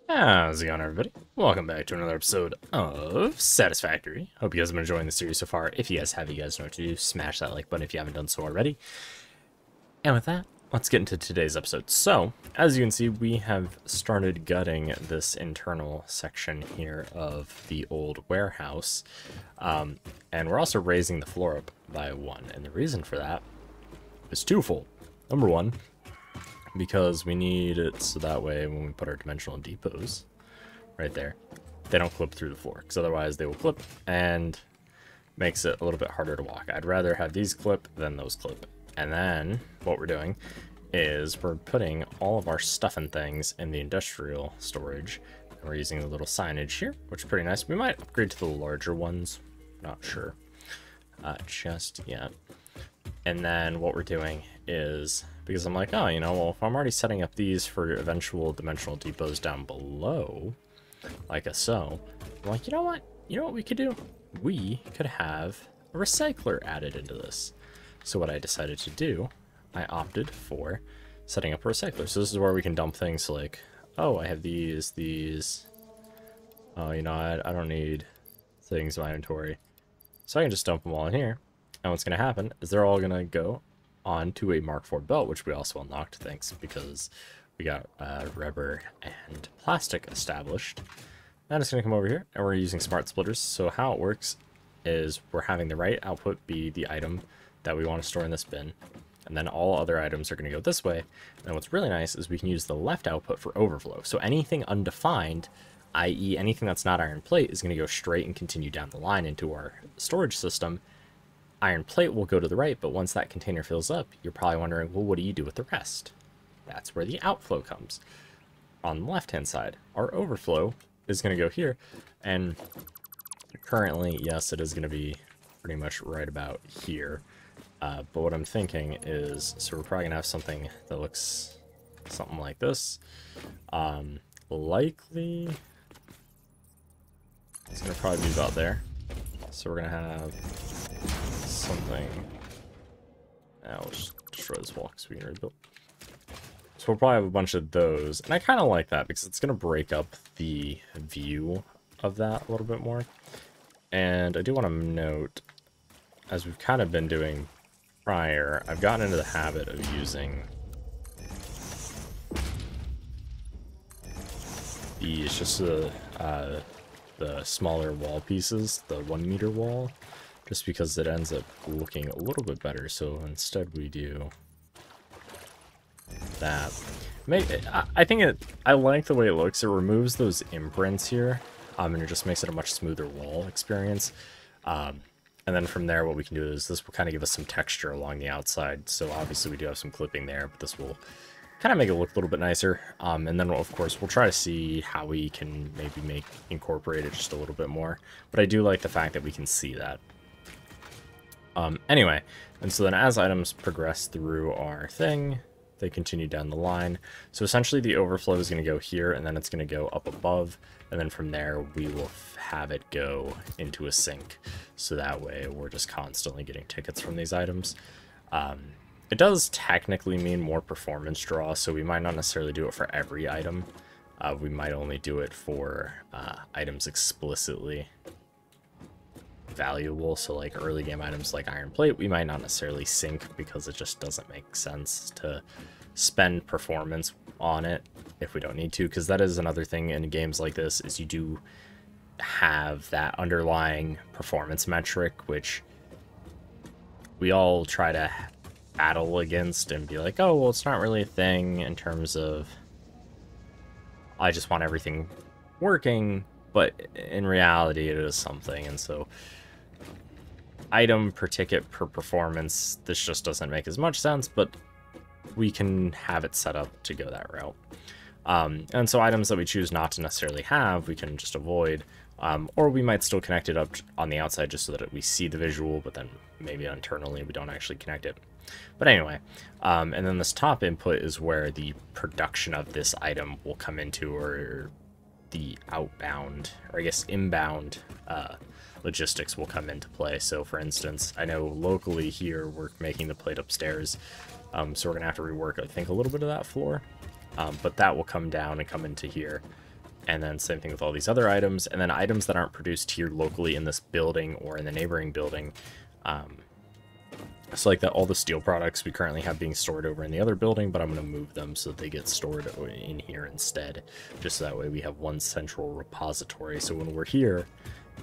How's it going, everybody? Welcome back to another episode of Satisfactory. Hope you guys have been enjoying the series so far. If you guys have, you guys know what to do. Smash that like button if you haven't done so already. And with that, let's get into today's episode. So, as you can see, we have started gutting this internal section here of the old warehouse. And we're also raising the floor up by one. And the reason for that is twofold. Number one, because we need it so that way when we put our dimensional depots right there, they don't clip through the floor, because otherwise they will clip and makes it a little bit harder to walk. I'd rather have these clip than those clip. And then what we're doing is we're putting all of our stuff and things in the industrial storage, and we're using the little signage here, which is pretty nice. We might upgrade to the larger ones, not sure just yet. And then what we're doing is, because I'm like, oh, you know, well, if I'm already setting up these for eventual dimensional depots down below, like so, I'm like, you know what? You know what we could do? We could have a recycler added into this. So what I decided to do, I opted for setting up a recycler. So this is where we can dump things like, oh, I have these. Oh, you know, I don't need things in my inventory. So I can just dump them all in here. And what's going to happen is they're all going to go onto a Mark IV belt, which we also unlocked, thanks, because we got rubber and plastic established. Now it's going to come over here, and we're using smart splitters. So how it works is we're having the right output be the item that we want to store in this bin, and then all other items are going to go this way. And what's really nice is we can use the left output for overflow. So anything undefined, i.e. anything that's not iron plate, is going to go straight and continue down the line into our storage system. Iron plate will go to the right, but once that container fills up, you're probably wondering, well, what do you do with the rest? That's where the outflow comes. On the left-hand side, our overflow is going to go here, and currently, yes, it is going to be pretty much right about here. But what I'm thinking is, so we're probably going to have something that looks something like this. Likely, it's going to probably be about there. So we're going to have something. Now let's destroy this wall because we can rebuild. So we'll probably have a bunch of those, and I kind of like that because it's going to break up the view of that a little bit more. And I do want to note, as we've kind of been doing prior, I've gotten into the habit of using these, just the smaller wall pieces, the 1 meter wall, just because it ends up looking a little bit better. So instead we do that. I think I like the way it looks. It removes those imprints here, and it just makes it a much smoother wall experience. And then from there, what we can do is this will kind of give us some texture along the outside. So obviously we do have some clipping there, but this will kind of make it look a little bit nicer. And then of course we'll try to see how we can maybe incorporate it just a little bit more. But I do like the fact that we can see that. Anyway, and so then as items progress through our thing, they continue down the line. So essentially the overflow is going to go here, and then it's going to go up above, and then from there we will have it go into a sink. So that way we're just constantly getting tickets from these items. It does technically mean more performance draw, so we might not necessarily do it for every item. We might only do it for items explicitly valuable. So like early game items like iron plate, we might not necessarily sink because it just doesn't make sense to spend performance on it if we don't need to, because that is another thing in games like this, is you do have that underlying performance metric, which we all try to battle against and be like, oh, well, it's not really a thing in terms of I just want everything working, but in reality it is something. And so item per ticket per performance, this just doesn't make as much sense, but we can have it set up to go that route. And so items that we choose not to necessarily have, we can just avoid, or we might still connect it up on the outside just so that we see the visual, but then maybe internally we don't actually connect it. But anyway, and then this top input is where the production of this item will come into, or the outbound, or I guess inbound logistics will come into play. So for instance, I know locally here we're making the plate upstairs, so we're gonna have to rework, I think, a little bit of that floor, but that will come down and come into here. And then same thing with all these other items, and then items that aren't produced here locally in this building or in the neighboring building. So like that, all the steel products we currently have being stored over in the other building, but I'm going to move them so that they get stored in here instead, just so that way we have one central repository. So when we're here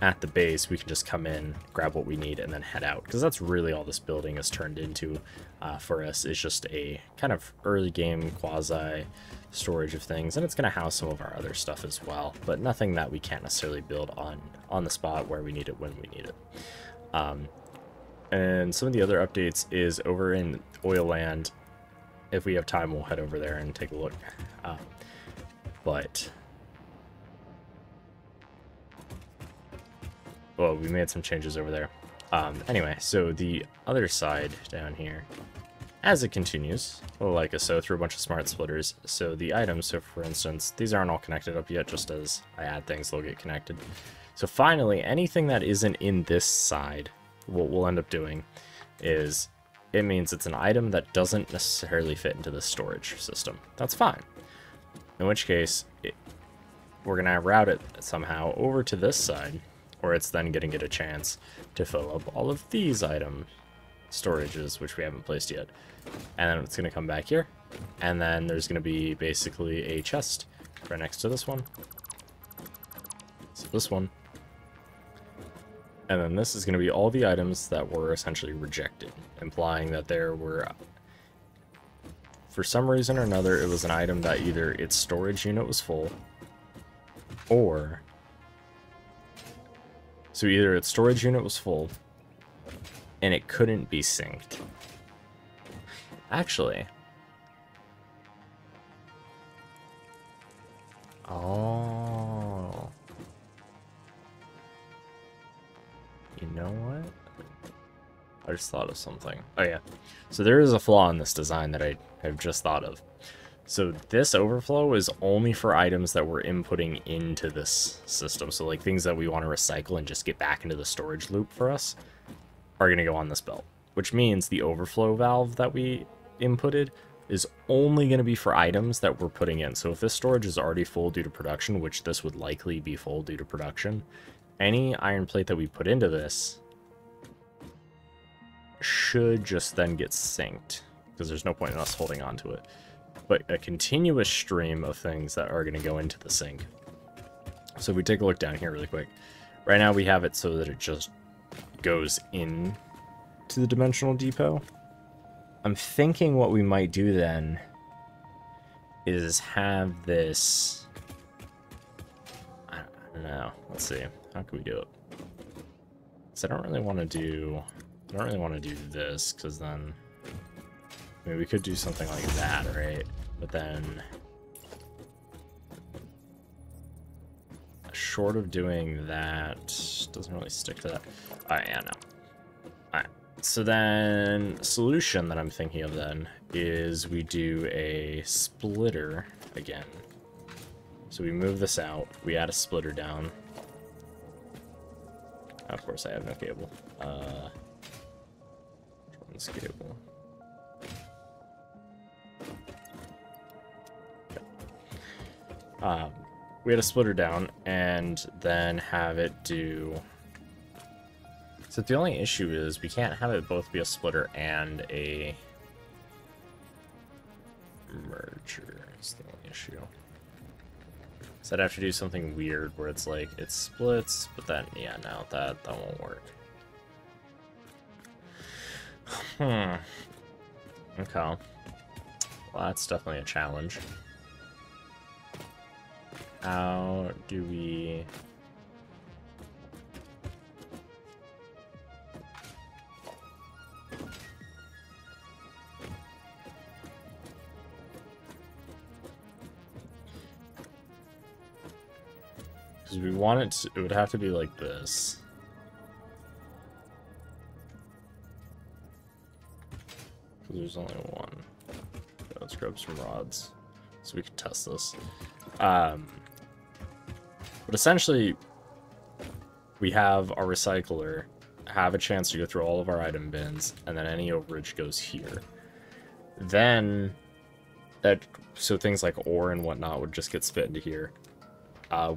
at the base, we can just come in, grab what we need, and then head out, because that's really all this building is turned into for us, is just a kind of early game quasi storage of things, and it's going to house some of our other stuff as well, but nothing that we can't necessarily build on the spot where we need it when we need it. And some of the other updates is over in Oil Land. If we have time, we'll head over there and take a look. Well, we made some changes over there. Anyway, so the other side down here, as it continues, like so, through a bunch of smart splitters. So the items, so for instance, these aren't all connected up yet, just as I add things, they'll get connected. So finally, anything that isn't in this side, what we'll end up doing is, it means it's an item that doesn't necessarily fit into the storage system. That's fine. In which case, we're going to route it somehow over to this side, where it's then going to get a chance to fill up all of these item storages, which we haven't placed yet. And then it's going to come back here, and then there's going to be basically a chest right next to this one. So this one. And then this is going to be all the items that were essentially rejected, implying that there were, for some reason or another, it was an item that either its storage unit was full, or, so either its storage unit was full, and it couldn't be synced. Actually, oh, you know what? I just thought of something. Oh yeah, so there is a flaw in this design that I have just thought of. So this overflow is only for items that we're inputting into this system. So like things that we want to recycle and just get back into the storage loop for us are going to go on this belt, which means the overflow valve that we inputted is only going to be for items that we're putting in. So if this storage is already full due to production, which this would likely be full due to production, any iron plate that we put into this should just then get synced, because there's no point in us holding on to it. But a continuous stream of things that are going to go into the sink. So if we take a look down here really quick, right now we have it so that it just goes in to the dimensional depot. I'm thinking what we might do then is have this, I don't know, let's see, how can we do it? Because I don't really want to do this, because then, I mean, we could do something like that, right? But then, short of doing that, doesn't really stick to that. Alright, yeah, no. Alright, so then, solution that I'm thinking of then is we do a splitter again. So we move this out, we add a splitter down. Of course, I have no cable. This cable. We had a splitter down and then have it do. So the only issue is we can't have it both be a splitter and a merger. Is the only issue. So I'd have to do something weird where it's like it splits, but then yeah, no, that won't work. Okay. Well, that's definitely a challenge. How do we... Because we want it to, it would have to be like this. Because there's only one. Okay, let's grab some rods so we can test this. But essentially, we have our recycler have a chance to go through all of our item bins, and then any overage goes here. Then, so things like ore and whatnot would just get spit into here.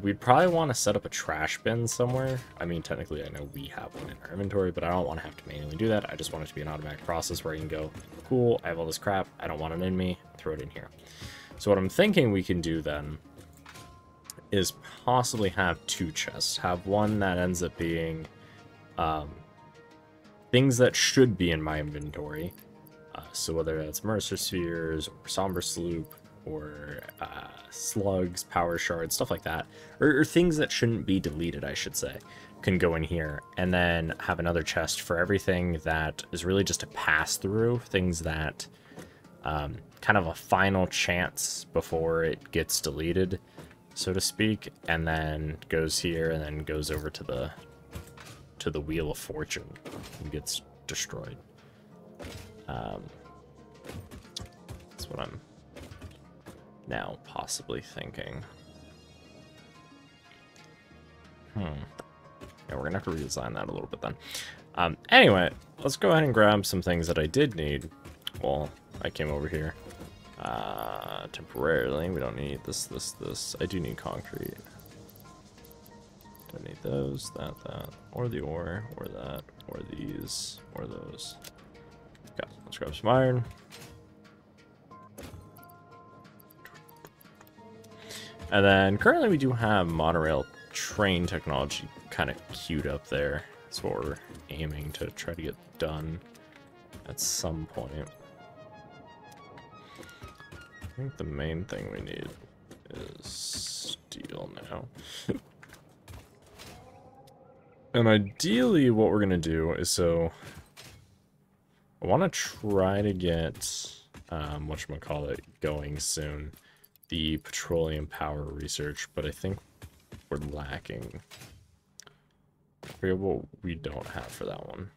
We'd probably want to set up a trash bin somewhere. I mean, technically, I know we have one in our inventory, but I don't want to have to manually do that. I just want it to be an automatic process where I can go, cool, I have all this crap, I don't want it in me, throw it in here. So what I'm thinking we can do then is possibly have two chests. Have one that ends up being things that should be in my inventory. So whether that's Mercer Spheres, or Somber Sloop, or slugs, power shards, stuff like that, or things that shouldn't be deleted, I should say, can go in here. And then have another chest for everything that is really just a pass-through, things that kind of a final chance before it gets deleted, so to speak, and then goes here and then goes over to the Wheel of Fortune and gets destroyed. That's what I'm now possibly thinking. Yeah, we're gonna have to redesign that a little bit then. Anyway, let's go ahead and grab some things that I did need. Well, I came over here. Temporarily, we don't need this. I do need concrete. Don't need those, that, or the ore, or that, or these, or those. Okay, let's grab some iron. And then currently we do have monorail train technology kind of queued up there. That's what we're aiming to try to get done at some point. I think the main thing we need is steel now. And ideally what we're going to do is, so I want to try to get, whatchamacallit, going soon. The petroleum power research, but I think we're lacking. I forget what we don't have for that one.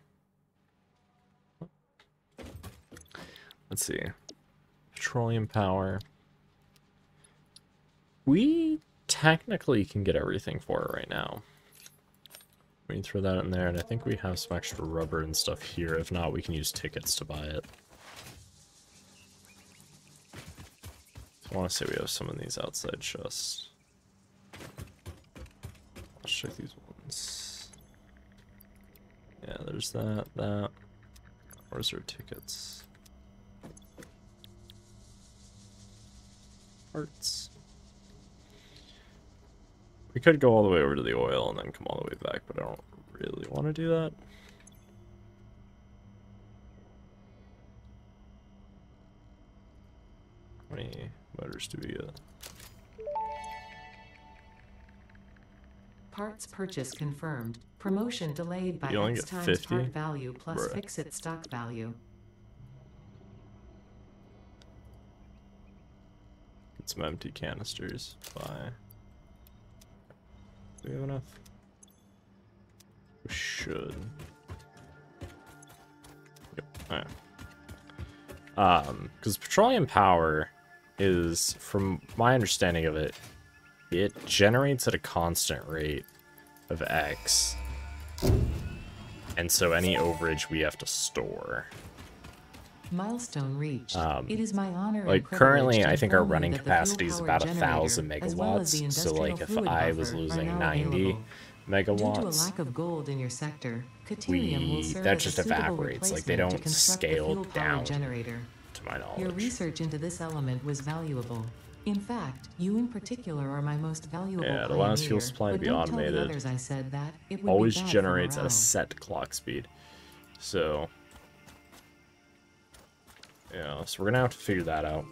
Let's see. Petroleum power. We technically can get everything for it right now. We can throw that in there, and I think we have some extra rubber and stuff here. If not, we can use tickets to buy it. I want to say we have some of these outside chests. Let's check these ones. Yeah, there's that. Where's our tickets? Parts. We could go all the way over to the oil and then come all the way back, but I don't really want to do that. How many motors do we get? Parts purchase confirmed. Promotion delayed by You only X get times 50? part value plus Bruh. fix-it stock value. Get some empty canisters. Bye. Do we have enough? We should. Yep. Alright. Because petroleum power is, from my understanding of it, it generates at a constant rate of X. And so any overage we have to store. Milestone reached. It is my honor Like and currently, privilege to I think our inform you running that the capacity is fuel about power 1,000 generator, as well as the megawatts. So industrial like if fluid I was buffer, are losing now 90 available. Due to a megawatts, lack of gold in your sector, Caterium will serve that as just a suitable evaporates. Like they replacement to don't construct the scale fuel power down, generator. to my Your knowledge. research into this element was valuable. In fact, you in particular are my most valuable Yeah, it pioneer, allows fuel supply to but be don't tell the automated. others I said that. It would Always be bad for generates at a morale. set clock speed. So yeah, so we're gonna have to figure that out.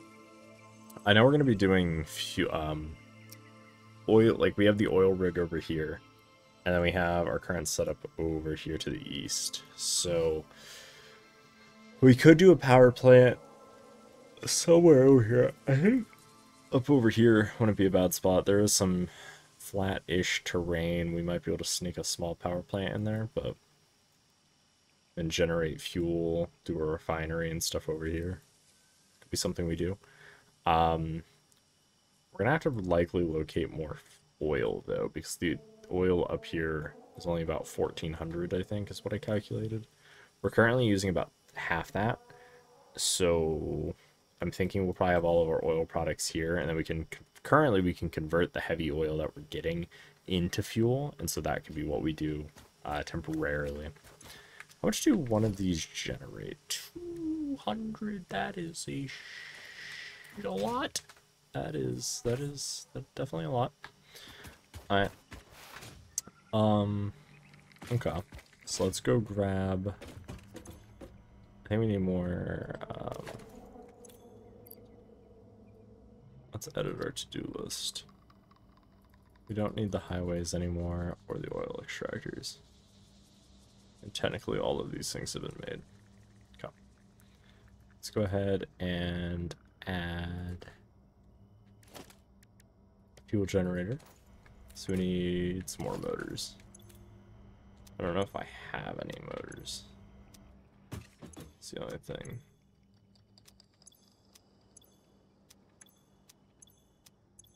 I know we're gonna be doing oil, like we have the oil rig over here, and then we have our current setup over here to the east. So we could do a power plant somewhere over here. I think up over here wouldn't be a bad spot. There is some flat-ish terrain. We might be able to sneak a small power plant in there, but then generate fuel, do a refinery and stuff over here. Could be something we do. We're gonna have to likely locate more oil though, because the oil up here is only about 1,400, I think, is what I calculated. We're currently using about half that, so I'm thinking we'll probably have all of our oil products here, and then we can currently we can convert the heavy oil that we're getting into fuel, and so that could be what we do temporarily. How much do one of these generate? 200. That is a lot. That's definitely a lot. All right. Okay. So let's go grab. I think we need more. Let's edit our to-do list. We don't need the highways anymore or the oil extractors. And technically all of these things have been made. Okay. Let's go ahead and add a fuel generator. So we need some more motors. I don't know if I have any motors. That's the only thing.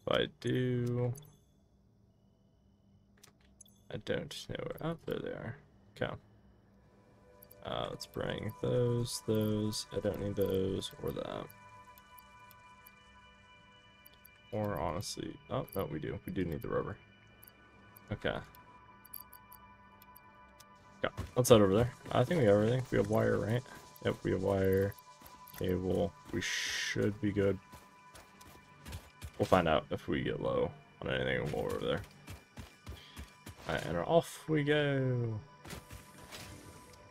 If I do... I don't know where... Oh, there they are. Okay. Let's bring those. I don't need those or that. Or honestly... Oh, no, we do. We do need the rubber. Okay. Okay, let's head over there. I think we have everything. We have wire, right? Yep, we have wire. Cable. We should be good. We'll find out if we get low on anything while we're over there. Alright, and off we go.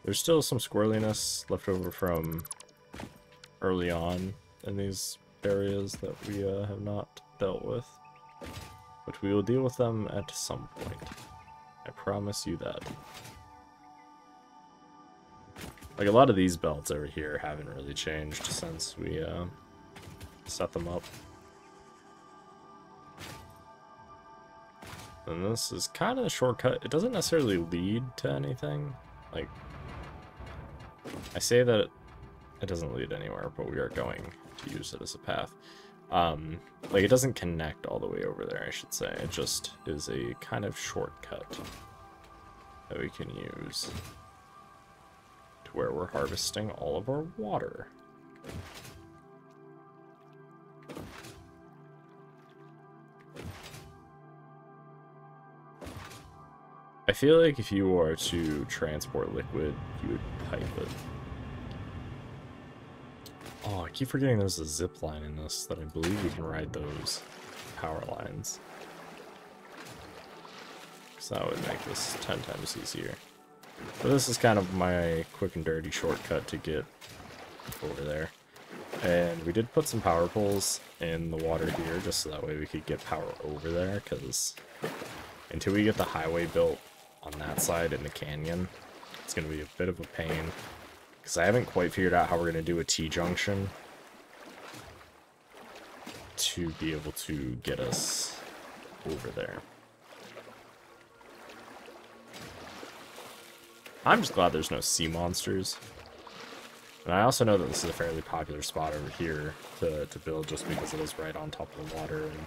There's still some squirreliness left over from early on in these areas that we have not dealt with. But we will deal with them at some point. I promise you that. Like, a lot of these belts over here haven't really changed since we set them up. And this is kind of a shortcut. It doesn't necessarily lead to anything. Like, I say that it doesn't lead anywhere, but we are going to use it as a path. Like, it doesn't connect all the way over there, I should say. It just is a kind of shortcut that we can use to where we're harvesting all of our water. I feel like if you were to transport liquid, you would pipe it. Oh, I keep forgetting there's a zip line in this, that I believe we can ride those power lines. So that would make this 10 times easier. But this is kind of my quick and dirty shortcut to get over there. And we did put some power poles in the water here, just so that way we could get power over there, because until we get the highway built on that side in the canyon, it's going to be a bit of a pain. Because I haven't quite figured out how we're going to do a T-junction to be able to get us over there. I'm just glad there's no sea monsters. And I also know that this is a fairly popular spot over here to build, just because it is right on top of the water. And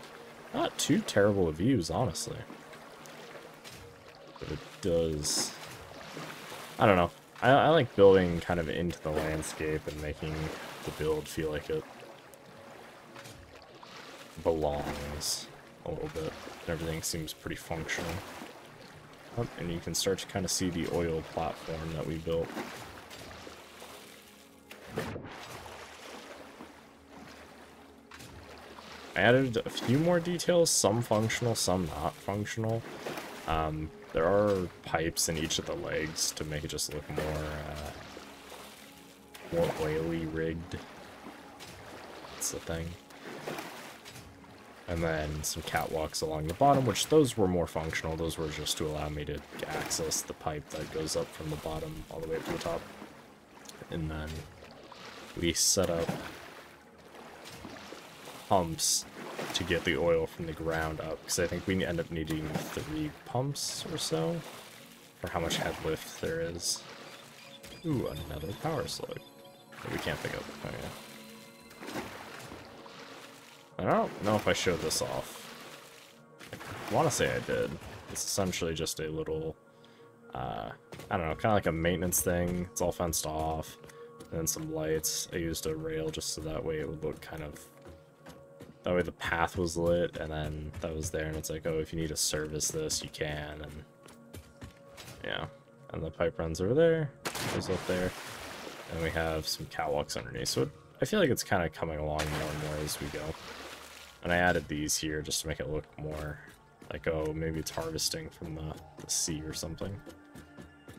not too terrible of views, honestly. But it does... I don't know. I like building kind of into the landscape and making the build feel like it belongs a little bit. Everything seems pretty functional. Oh, and you can start to kind of see the oil platform that we built. I added a few more details, some functional, some not functional. There are pipes in each of the legs to make it just look more oily rigged. That's the thing. And then some catwalks along the bottom, which those were more functional. Those were just to allow me to access the pipe that goes up from the bottom all the way up to the top. And then we set up pumps to get the oil from the ground up, because I think we end up needing 3 pumps or so for how much head lift there is. Ooh, another power slug that we can't pick up. Oh, yeah. I don't know if I showed this off. I want to say I did. It's essentially just a little, I don't know, kind of like a maintenance thing. It's all fenced off. And then some lights. I used a rail just so that way it would look kind of... That way the path was lit, and then that was there, and it's like, oh, if you need to service this, you can, and... Yeah. And the pipe runs over there, goes up there, and we have some catwalks underneath. So I feel like it's kind of coming along more and more as we go. And I added these here just to make it look more like, oh, maybe it's harvesting from the sea or something.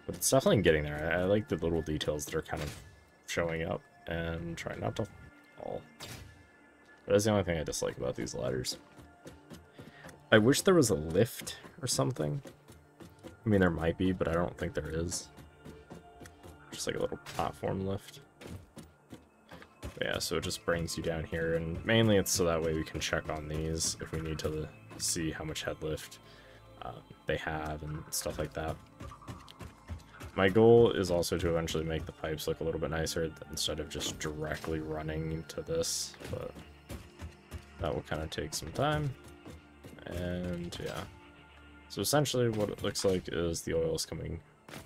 But it's definitely getting there. I like the little details that are kind of showing up and trying not to fall. But that's the only thing I dislike about these ladders. I wish there was a lift or something. I mean, there might be, but I don't think there is. Just like a little platform lift. But yeah, so it just brings you down here, and mainly it's so that way we can check on these if we need to see how much head lift they have and stuff like that. My goal is also to eventually make the pipes look a little bit nicer instead of just directly running into this, but that will kind of take some time. And yeah, so essentially what it looks like is the oil is coming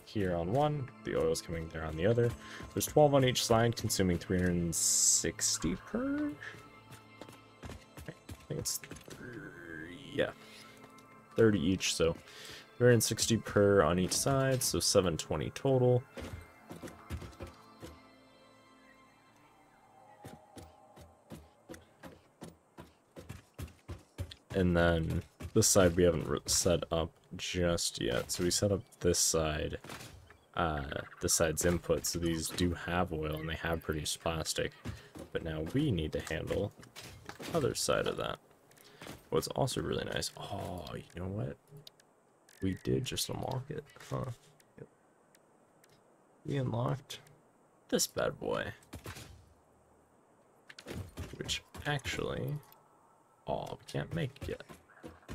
here on one, the oil is coming there on the other. There's 12 on each side, consuming 360 per. I think it's 30 each, so 360 per on each side, so 720 total. And then this side we haven't set up just yet. So we set up this side, this side's input. So these do have oil and they have produced plastic. But now we need to handle the other side of that. What's also really nice. Oh, you know what? We did just unlock it, huh? Yep. We unlocked this bad boy. Which actually... Oh, we can't make it yet.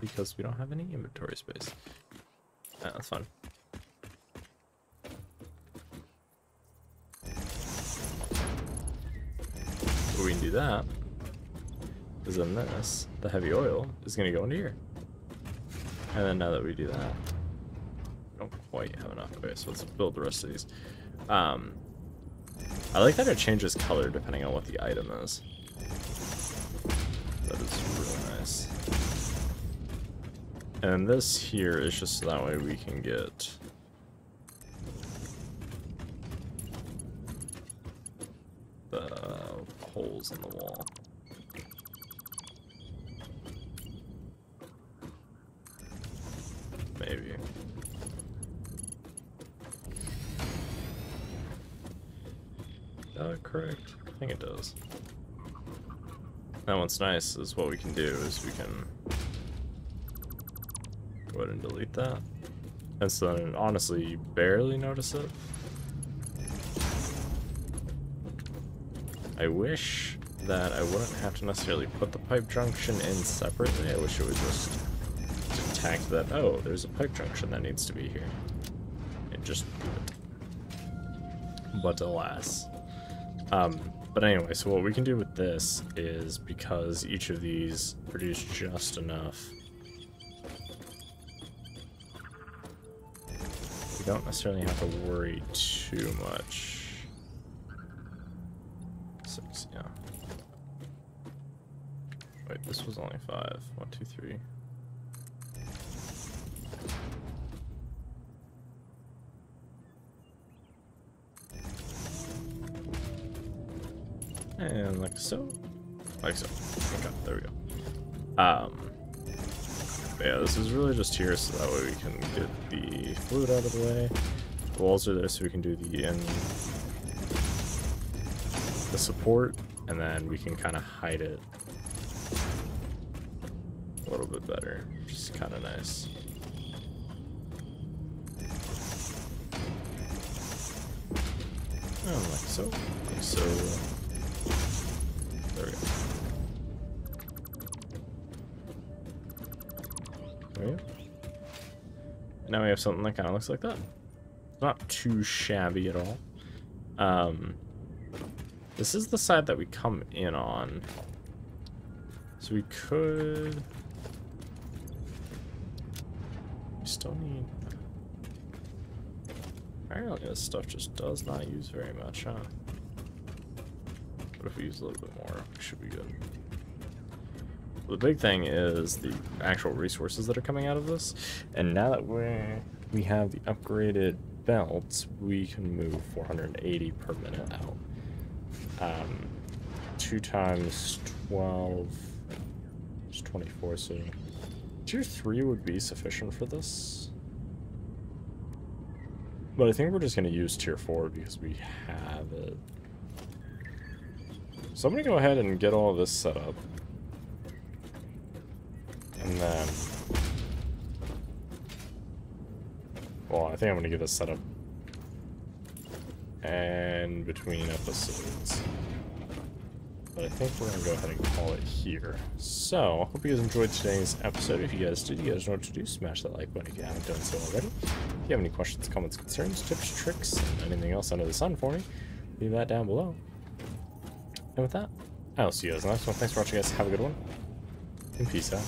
Because we don't have any inventory space. Ah, that's fun. But we can do that. Because then this, the heavy oil, is going to go into here. And then now that we do that, we don't quite have enough. Okay, so let's build the rest of these. I like that it changes color depending on what the item is. That is really nice. And this here is just so that way we can get the holes in the wall. Maybe. Is that correct? I think it does. Now what's nice is what we can do is we can go ahead and delete that. And so then honestly you barely notice it. I wish that I wouldn't have to necessarily put the pipe junction in separately. I wish it would just detect that, oh, there's a pipe junction that needs to be here. And just do it. But alas. But anyway, so what we can do with this is, because each of these produce just enough, we don't necessarily have to worry too much. 6, yeah. Wait, this was only 5. 1, 2, 3. And like so. Like so. Okay, there we go. But yeah, this is really just here so that way we can get the fluid out of the way. The walls are there so we can do the support, and then we can kind of hide it a little bit better, which is kind of nice. And like so. Like so. There we go. There we go. Now we have something that kind of looks like that. It's not too shabby at all. This is the side that we come in on. So we could... We still need... Apparently this stuff just does not use very much, huh? But if we use a little bit more, we should be good. The big thing is the actual resources that are coming out of this. And now that we have the upgraded belts, we can move 480 per minute out. 2 times 12 is 24, so tier 3 would be sufficient for this. But I think we're just going to use tier 4 because we have it. So I'm going to go ahead and get all of this set up. And then... well, I think I'm going to get this set up and between episodes. But I think we're going to go ahead and call it here. So, I hope you guys enjoyed today's episode. If you guys did, you guys know what to do. Smash that like button if you haven't done so already. If you have any questions, comments, concerns, tips, tricks, and anything else under the sun for me, leave that down below. And with that, I'll see you guys in the next one. Thanks for watching, guys. Have a good one. And peace out.